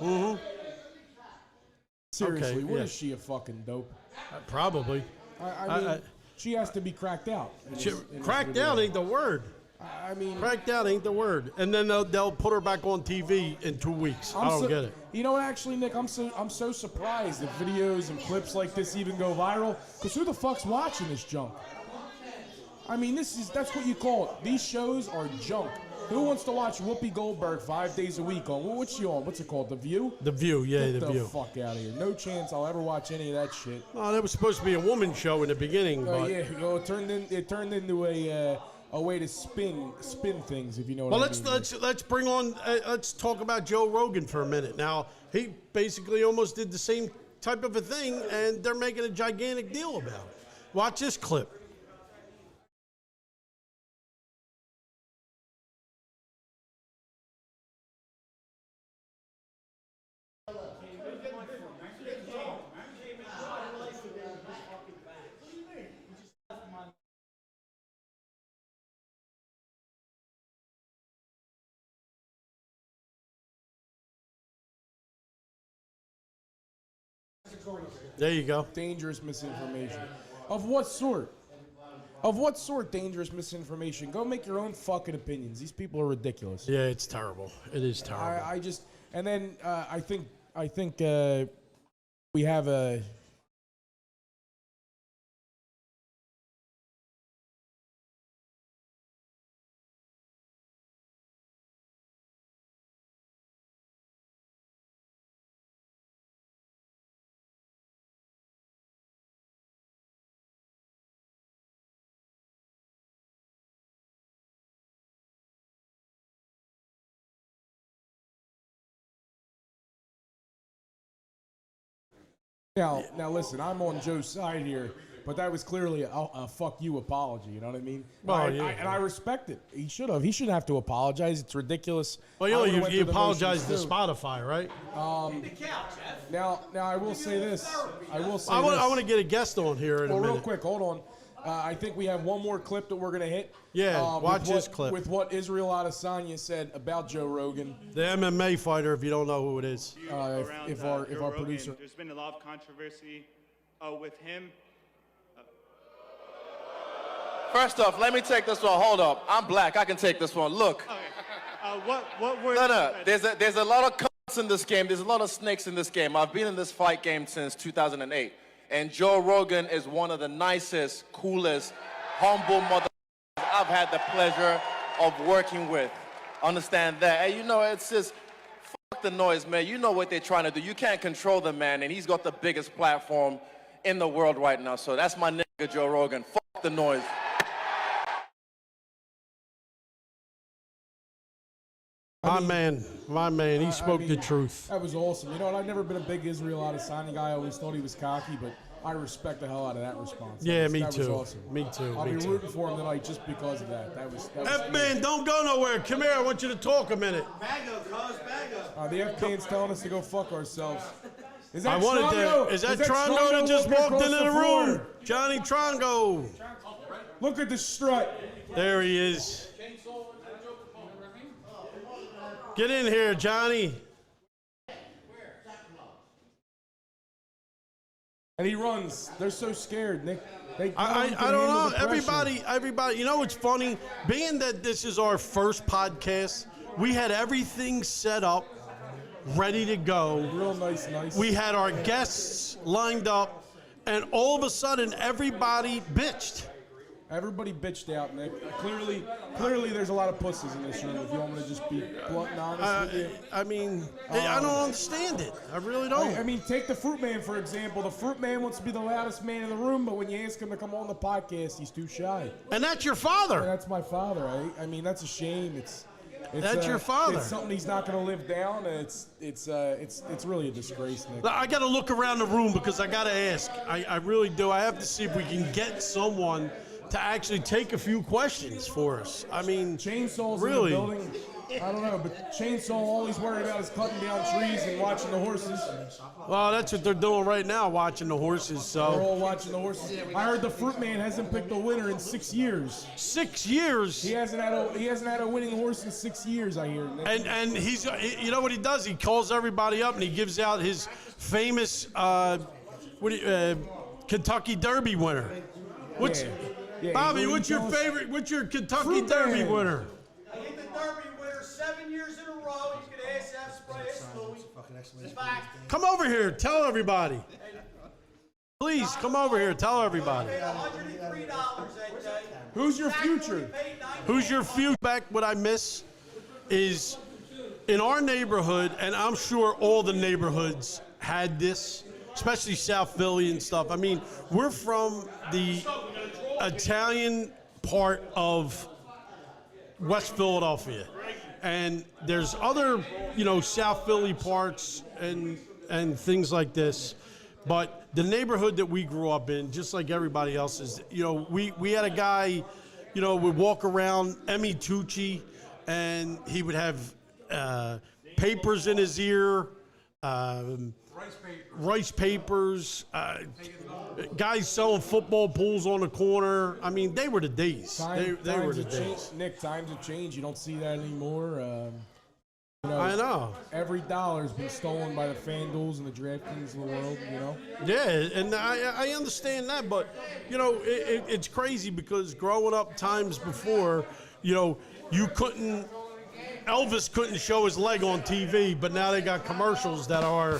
Mm-hmm. Seriously, Okay, what yeah. is she, a fucking dope? Probably. I mean, she has to be cracked out. Cracked out ain't the word. I mean, Cracked out ain't the word. And then they'll put her back on TV in 2 weeks. I don't get it. You know what, actually, Nick, I'm so surprised that videos and clips like this even go viral. Because who the fuck's watching this junk? I mean, that's what you call it. These shows are junk. Who wants to watch Whoopi Goldberg 5 days a week on, what's she on? What's it called? The View? The View, yeah, Get The the View. fuck out of here. No chance I'll ever watch any of that shit. Oh, that was supposed to be a woman's show in the beginning. Oh, but yeah, well, it turned into a way to spin things, if you know what I mean. let's bring on, let's talk about Joe Rogan for a minute. Now, he basically almost did the same type of a thing, and they're making a gigantic deal about it. Watch this clip. There you go. Dangerous misinformation. Of what sort? Of what sort dangerous misinformation? Go make your own fucking opinions. These people are ridiculous. Yeah, it's terrible. It is terrible. I just, and then I think we have a. Now listen, I'm on Joe's side here, but that was clearly a fuck you apology, you know what I mean? Well, and I respect it. He should have. He shouldn't have to apologize. It's ridiculous. Well, you apologized to Spotify, right? Now I will say this. I want to get a guest on here in a minute. Real quick, hold on. I think we have one more clip that we're going to hit. Yeah, watch this clip. With what Israel Adesanya said about Joe Rogan. The MMA fighter, if you don't know who it is. If our producer. There's been a lot of controversy with him. First off, let me take this one. Hold up. I'm black. I can take this one. Look. Okay. What were No. There's a lot of cunts in this game. There's a lot of snakes in this game. I've been in this fight game since 2008. And Joe Rogan is one of the nicest, coolest, humble mother I've had the pleasure of working with. Understand that. And you know, it's just, fuck the noise, man. You know what they're trying to do. You can't control the man, and he's got the biggest platform in the world right now. So that's my nigga, Joe Rogan. Fuck the noise. My man. He spoke the truth. That was awesome. You know, and I've never been a big Israel Adesanya guy. I always thought he was cocky, but I respect the hell out of that response. Yeah, that me was too. Awesome. Me too. I'll be rooting for him tonight just because of that. That was F-Man, don't go nowhere. Come here. I want you to talk a minute. The F-Man's telling us to go fuck ourselves. Is that Is that Trongo that just walked into the room? Johnny Trongo. Look at the strut. There he is. Get in here, Johnny. And he runs. They're so scared, Nick. I don't know. Everybody. You know what's funny? Being that this is our first podcast, we had everything set up, ready to go. Real nice. We had our guests lined up, and all of a sudden, everybody bitched. Everybody bitched out, Nick. Clearly, there's a lot of pussies in this room. If you want me to just be blunt and honest with you. I mean, I don't understand it. I really don't. I mean, take the Fruit Man, for example. The Fruit Man wants to be the loudest man in the room, but when you ask him to come on the podcast, he's too shy. And that's your father. And that's my father. I mean, that's a shame. That's your father. It's something he's not going to live down, and it's really a disgrace, Nick. I got to look around the room because I got to ask. I really do. I have to see if we can get someone to actually take a few questions for us. I mean, Chainsaw's really? in the building. I don't know, but Chainsaw, all he's worried about is cutting down trees and watching the horses. Well, that's what they're doing right now, watching the horses. So they're all watching the horses. I heard the Fruit Man hasn't picked a winner in 6 years. 6 years? He hasn't had a winning horse in 6 years, I hear. And he's, you know what he does? He calls everybody up and he gives out his famous Kentucky Derby winner. Yeah, Bobby, what's your favorite? What's your Kentucky Derby winner? I hit the Derby winner 7 years in a row. You can ask that Louis. In fact, come over here. Tell everybody. Please come over here. Tell everybody. $103 that day. Who's your future? Who's your future? Back, what I miss is in our neighborhood, and I'm sure all the neighborhoods had this, especially South Philly and stuff. I mean, we're from the Italian part of West Philadelphia, and there's other, South Philly parts and things like this, but the neighborhood that we grew up in, just like everybody else, is, we had a guy, would walk around, Emmy Tucci, and he would have papers in his ear, rice papers, guys selling football pools on the corner. I mean, they were the days. They were the days. Nick, times have changed. You don't see that anymore. I know. Every dollar's been stolen by the FanDuels and the DraftKings of the world, Yeah, and I understand that, but, it's crazy because growing up times before, you couldn't, Elvis couldn't show his leg on TV, but now they got commercials that are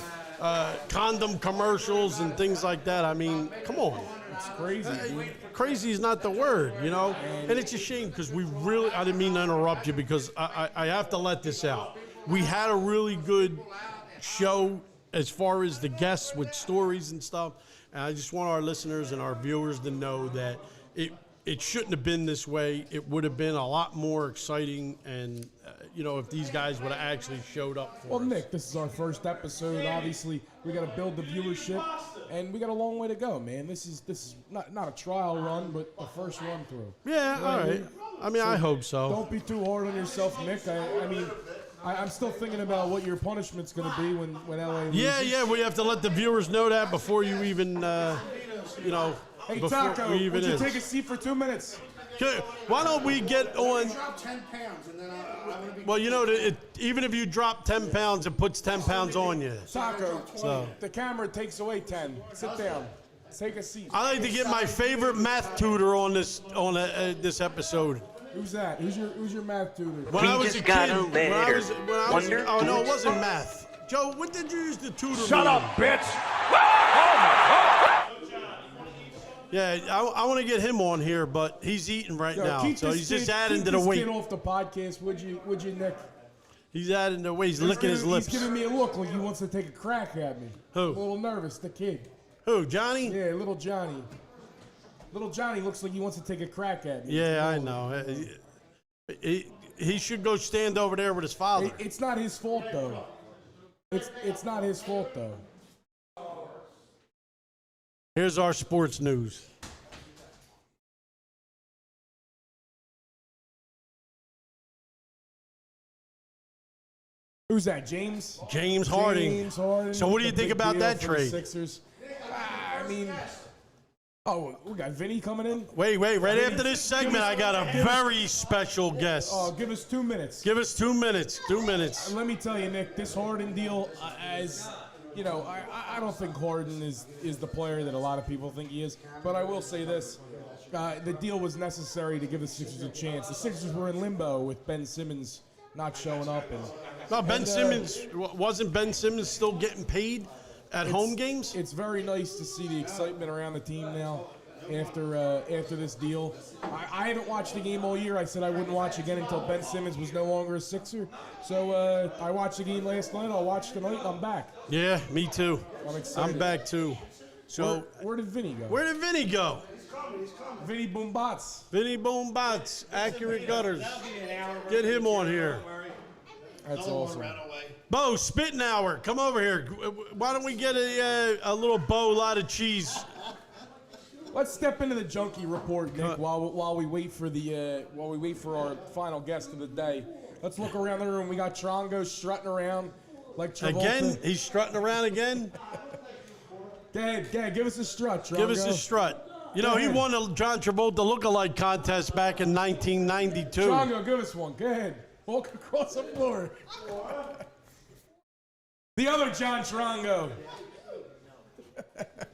condom commercials and things like that. I mean, come on. It's crazy, dude. Crazy is not the word, And it's a shame because I didn't mean to interrupt you because I have to let this out. We had a really good show as far as the guests with stories and stuff. And I just want our listeners and our viewers to know that it shouldn't have been this way. It would have been a lot more exciting and, if these guys would have actually showed up for us. Well, Nick, this is our first episode. Obviously, we got to build the viewership, and we got a long way to go, man. This is not a trial run, but a first run through. Yeah, all right. I mean, I hope so. Don't be too hard on yourself, Nick. I'm still thinking about what your punishment's going to be when LA loses. Yeah, we have to let the viewers know that before you even, Hey, before Taco, we even would you take a seat for 2 minutes? Okay, why don't we get on? Drop 10 pounds and then I'm gonna be. Well, even if you drop 10 pounds, it puts 10 pounds on you. Taco, So. the camera takes away 10. Sit down. Take a seat. I like to get my favorite math tutor on this episode. Who's that? Who's your math tutor? When I was a just kid, got a when I letter. was, Wonder oh no, it dudes. wasn't math. Joe, what did you use to tutor me? Shut up, bitch! Yeah, I want to get him on here, but he's eating right now, keep so this he's just kid- adding keep to the this weight. kid off the podcast, would you, Nick? He's adding the weight. He's licking his lips. He's giving me a look like he wants to take a crack at me. Who? A little nervous, the kid. Who, Johnny? Yeah, little Johnny. Little Johnny looks like he wants to take a crack at me. Yeah, I know. he should go stand over there with his father. It's not his fault though. It's not his fault though. Here's our sports news. Who's that? James? James Harden. James Harden. So what do you The think big about deal that for the trade? Sixers. I mean, we got Vinny coming in. Wait. Right after this segment, I got a very special guest. Oh, give us 2 minutes. Give us 2 minutes. 2 minutes. Let me tell you, Nick, this Harden deal, as you know, I don't think Harden is the player that a lot of people think he is. But I will say this. The deal was necessary to give the Sixers a chance. The Sixers were in limbo with Ben Simmons not showing up. Wasn't Ben Simmons still getting paid at home games? It's very nice to see the excitement around the team now after this deal. I haven't watched the game all year. I said I wouldn't watch again until Ben Simmons was no longer a Sixer. So I watched the game last night. I'll watch tonight, and I'm back. Yeah, me too. I'm excited. I'm back too. So where did Vinny go? Where did Vinny go? Vinny Boombots. Vinny Boombots, Accurate Gutters. Get him on here. That's awesome. Bo, Spitting Hour, come over here. Why don't we get a little bow, lot of cheese? Let's step into the junkie report, Nick, while we wait for our final guest of the day. Let's look around the room. We got Trongo strutting around like Travolta. Again? He's strutting around again? Go ahead, give us a strut, Trongo. Give us a strut. You know, he won the John Travolta lookalike contest back in 1992. Trongo, give us one. Go ahead. Walk across the floor. The other John Trongo.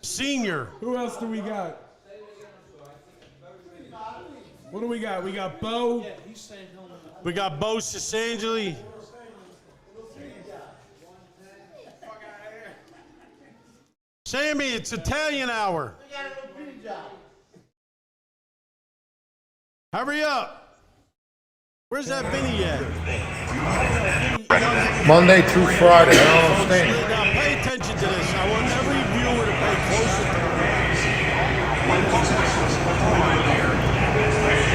Senior. Who else do we got? What do we got? We got Bo. We got Bo Sisangeli. Sammy, it's Italian hour. Hurry up. Where's that Vinny at? Monday through Friday. I don't understand. Now pay attention to this. I want every viewer to pay close attention.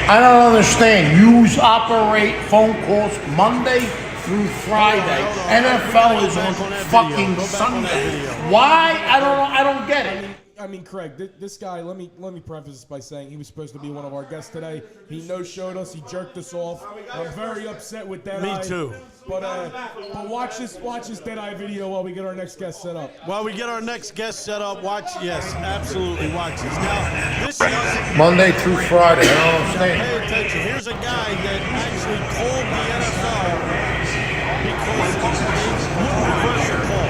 I don't understand. You operate phone calls Monday through Friday. NFL is on fucking Sunday. Why? I don't get it. I mean, Craig, this guy, let me preface this by saying he was supposed to be one of our guests today. He no-showed us. He jerked us off. I'm very upset with that. Me too. But watch this Deadeye video while we get our next guest set up. While we get our next guest set up, yes, absolutely, watch this. Now, this is Monday through Friday. I don't understand. Pay attention. Here's a guy that actually called the NFL because they wouldn't reverse a call.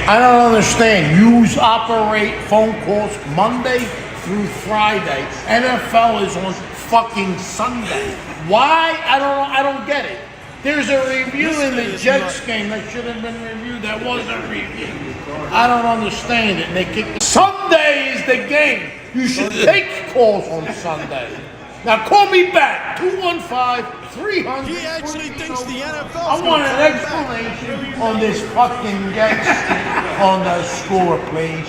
I don't understand. You operate phone calls Monday through Friday. NFL is on fucking Sunday. Why? I don't get it. There's a review in the Jets game that should have been reviewed. That wasn't reviewed. I don't understand it. They kick. Sunday is the game. You should take calls on Sunday. Now call me back. 215-300. He actually thinks the NFL. I want an explanation on this fucking guest on the score, please.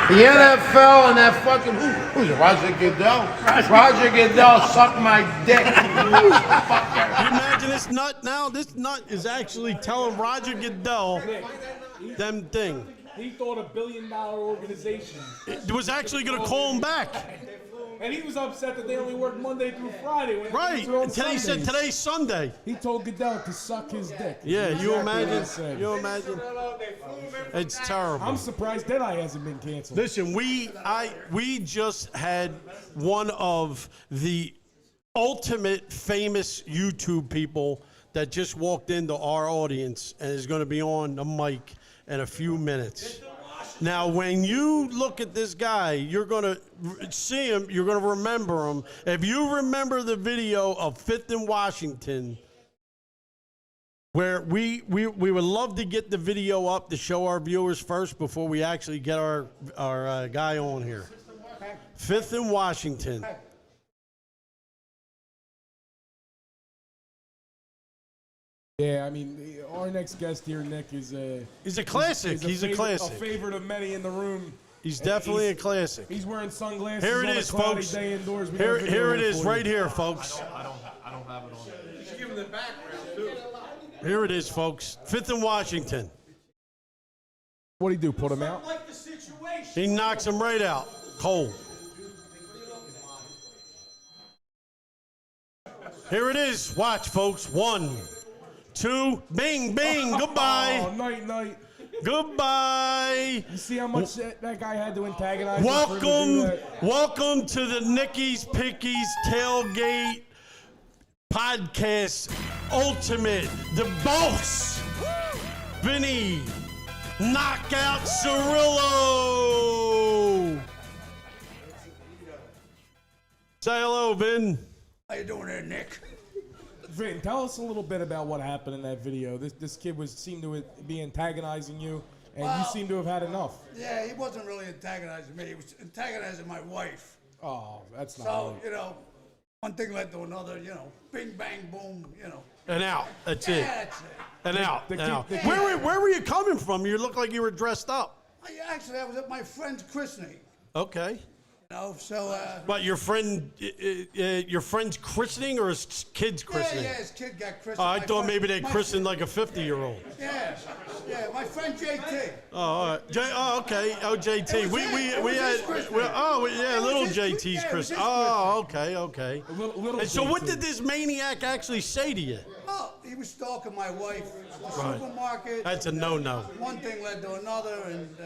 The NFL and that fucking who's it? Roger Goodell? Roger Goodell sucked my dick. Can you imagine this nut now? This nut is actually telling Roger Goodell them thing. He thought $1 billion organization. It was actually going to call him back. And he was upset that they only work Monday through Friday. Right. Until he said today's Sunday. He told Goodell to suck his dick. Yeah, Exactly you what imagine? he said. You imagine? It's terrible. I'm surprised Deadeye hasn't been canceled. Listen, we just had one of the ultimate famous YouTube people that just walked into our audience and is going to be on the mic in a few minutes. Now, when you look at this guy, you're going to see him, you're going to remember him. If you remember the video of 5th and Washington, where we would love to get the video up to show our viewers first before we actually get our guy on here. 5th and Washington. Yeah, I mean, our next guest here, Nick, is a... He's a classic. He's a classic. A favorite of many in the room. He's definitely a classic. He's wearing sunglasses. Here it on is, a cloudy folks. day indoors. Here it is, right here, folks. I don't have it on. the background, too. Here it is, folks. 5th and Washington. What'd he do? Put him out? Like the situation. He knocks him right out. Cold. Here it is. Watch, folks. 1, 2, bing, bing. Goodbye. Oh, night. Goodbye. You see how much that guy had to antagonize him for him to do that? Welcome to the Nicky's Pickies Tailgate Podcast Ultimate. The boss, Vinny, Knockout Cirillo. Say hello, Vin. How you doing there, Nick? Vin, tell us a little bit about what happened in that video. This kid seemed to be antagonizing you, and you seem to have had enough. Yeah, he wasn't really antagonizing me. He was antagonizing my wife. Oh, that's not So, right. you know, one thing led to another, you know, bing, bang, boom, you know. And out. That's it. Yeah, that's it. And out. the And out. kid- Where were you coming from? You look like you were dressed up. Actually, I was at my friend's christening, Okay. you know, so, But your friend's christening or his kid's christening? yeah, his kid got christened. Oh, I My thought friend- maybe they my- christened like a 50-year-old. Yeah, my friend JT. Oh, all right. Okay. Oh, JT. It was We his had. christening. Yeah, It was little his- JT's yeah, it was christening. his Oh, okay. Little And so, what JT. did this maniac actually say to you? Oh, he was stalking my wife at the Right. supermarket. That's a no-no. One thing led to another, and,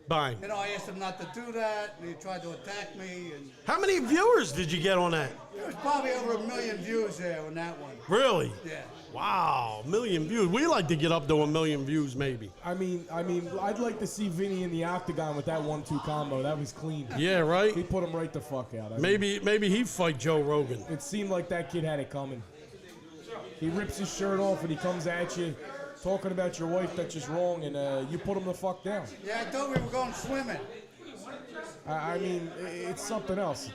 Bang. you know, I asked him not to do that, and he tried to attack me, and How many viewers did you get on that? there was probably over 1 million views there on that one. Really? Yeah. Wow, 1 million views. We like to get up to 1 million views, maybe. I mean, I'd like to see Vinny in the octagon with that 1-2 combo. That was clean. Yeah, right. He put him right the fuck out. I mean, Maybe he'd fight Joe Rogan. it seemed like that kid had it coming. He rips his shirt off and he comes at you, talking about your wife that's just wrong, and you put him the fuck down. Yeah, I thought we were going swimming. I mean, it's something else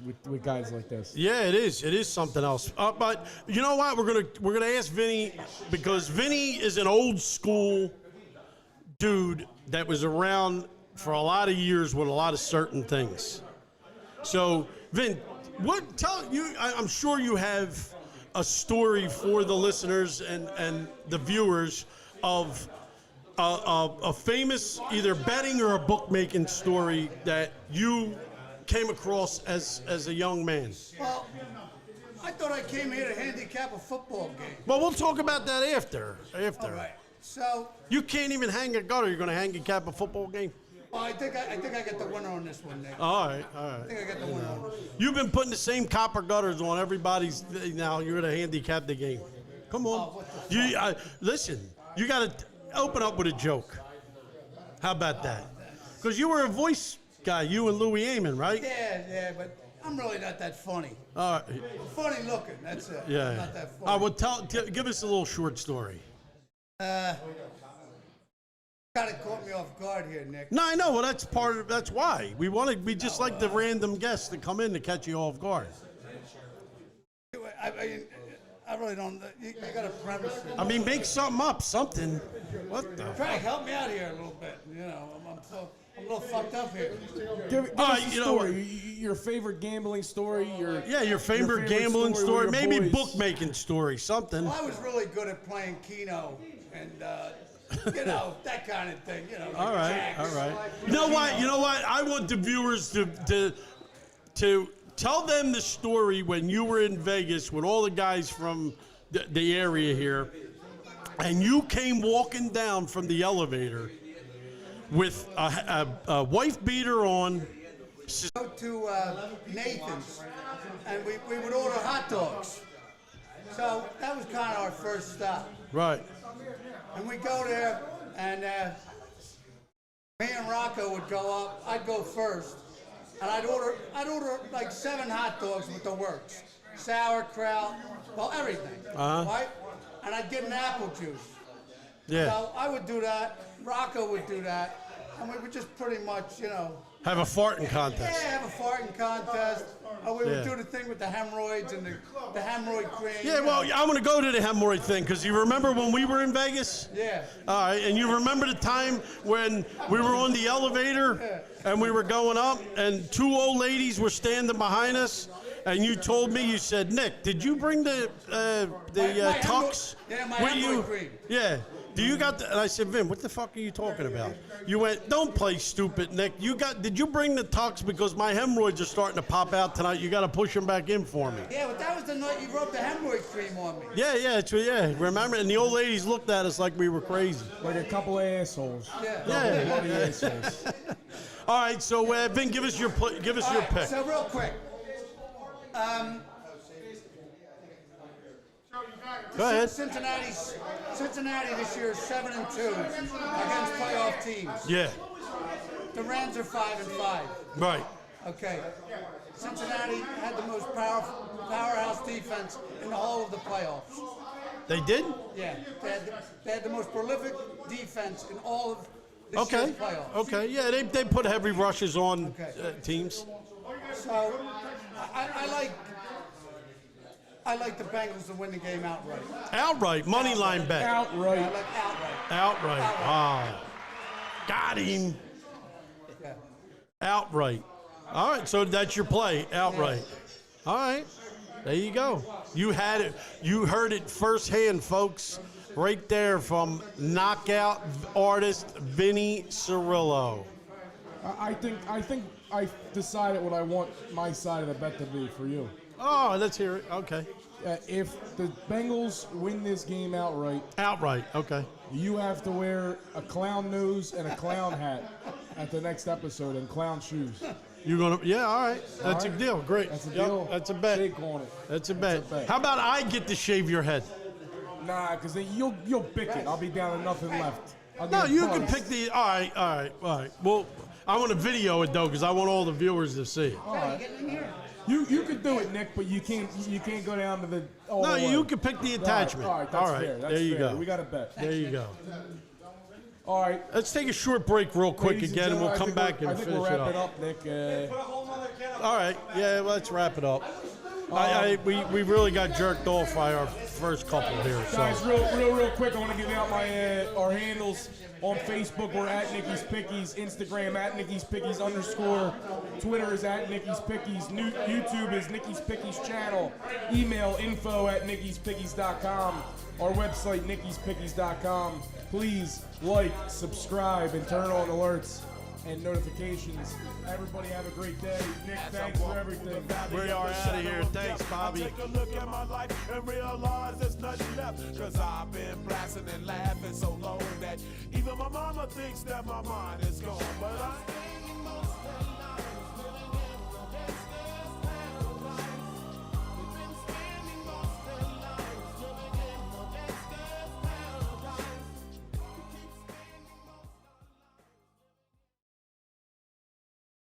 with guys like this. Yeah, it is. It is something else. But you know what? We're gonna ask Vinny, because Vinny is an old school dude that was around for a lot of years with a lot of certain things. So, Vin, I'm sure you have a story for the listeners and the viewers of a famous either betting or a bookmaking story that you came across as a young man. Well, I thought I came here to handicap a football game. Well, we'll talk about that after. All right. So, You can't even hang a gutter. You're going to handicap a football game? well, I think I got the winner on this one, Nick. All right. I think I got the winner on this one. You've been putting the same copper gutters on everybody's. Now you're going to handicap the game. Come on. what the Listen, you got to open up with a joke. How about that? Because you were a voice guy, you and Louis Amon, right? Yeah, but I'm really not that funny. All right. I'm funny looking, that's it. Yeah. I'm not that All right, funny. well, give us a little short story. Kind of caught me off guard here, Nick. No, I know. Well, that's why we just like the random guests to come in to catch you off guard. I really don't. You got to premise it. I mean, make something up, something. What the? Frank, help me out here a little bit. You know, I'm a little fucked up here. Give All us right, a you know story. Your favorite gambling story. Your favorite gambling with story, your maybe boys. bookmaking story, something. Well, I was really good at playing Keno and, you know, that kind of thing. You know. All right, jacks. all right. You know what? I want the viewers to tell them the story when you were in Vegas with all the guys from the area here, and you came walking down from the elevator with a wife beater on. Go to Nathan's, and we would order hot dogs. So that was kind of our first stop. Right. And we go there, and me and Rocco would go up. I'd go first, and I'd order like 7 hot dogs with the works, sauerkraut, well, everything, right? And I'd get an apple juice. Yeah. So I would do that. Rocco would do that, and we would just pretty much, you know. Have a farting contest. Yeah, have a farting contest. We would Yeah. do the thing with the hemorrhoids and the hemorrhoid cream. Yeah, you well, know. I'm going to go to the hemorrhoid thing, because you remember when we were in Vegas? Yeah. All right, and you remember the time when we were on the elevator and we were going up and 2 old ladies were standing behind us And you told me, you said, Nick, did you bring the tux? Yeah, my with you? hemorrhoid cream. Yeah. Do you got the? And I said, Vin, what the fuck are you talking about? You went, don't play stupid, Nick. Did you bring the tux because my hemorrhoids are starting to pop out tonight? You got to push them back in for me. Yeah, but that was the night you rubbed the hemorrhoid cream on me. Yeah. Remember? And the old ladies looked at us like we were crazy. Like a couple of assholes. Yeah. Bloody assholes. All right, so Vin, give us your pick. So real quick. Go ahead. Cincinnati this year is 7-2 against playoff teams. Yeah. The Rams are 5-5. Right. Okay. Cincinnati had the most powerhouse defense in the whole of the playoffs. They did? Yeah. They had the most prolific defense in all of this year's playoffs. Okay. Yeah, they put heavy rushes on teams. So I like the Bengals to win the game outright. Outright, money line bet. Outright. I like outright. Outright. Wow. Got him. Yeah. Outright. All right, so that's your play, outright. All right, there you go. You had it. You heard it firsthand, folks. Right there from knockout artist Vinny Cirillo. I think I decided what I want my side of the bet to be for you. Oh, let's hear it. Okay. If the Bengals win this game outright, okay. you have to wear a clown nose and a clown hat at the next episode and clown shoes. You're gonna, yeah, all right. That's a deal. Great. That's a Yep, deal. that's a bet. Shake on it. That's a bet. How about I get to shave your head? Nah, because then you'll bick it. I'll be down to nothing left. No, you can pick the. All right. Well, I want to video it though, because I want all the viewers to see it. All right. You could do it, Nick, but you can't go down to the. No, you can pick the attachment. All right, that's fair. That's there you fair. go. We got a bet. There you go. All right. Let's take a short break real quick Ladies again, and we'll come back and I think finish we're it wrapping up. up, Nick. All right. Yeah, let's wrap it up. We really got jerked off by our first couple here. So. Guys, real quick, I want to give out my our handles. On Facebook, we're at Nickie's Pickies. Instagram, at Nickie's Pickies _. Twitter is at Nickie's Pickies. YouTube is Nickie's Pickies channel. Email info@nickiespickies.com. Our website, nickiespickies.com. Please like, subscribe, and turn on alerts and notifications. Everybody have a great day. Nick, thanks for everything. We are out of here. Thanks, Bobby. Take a look at my life and realize there's nothing left. Cause I've been blasting and laughing so long that even my mama thinks that my mind is gone. But I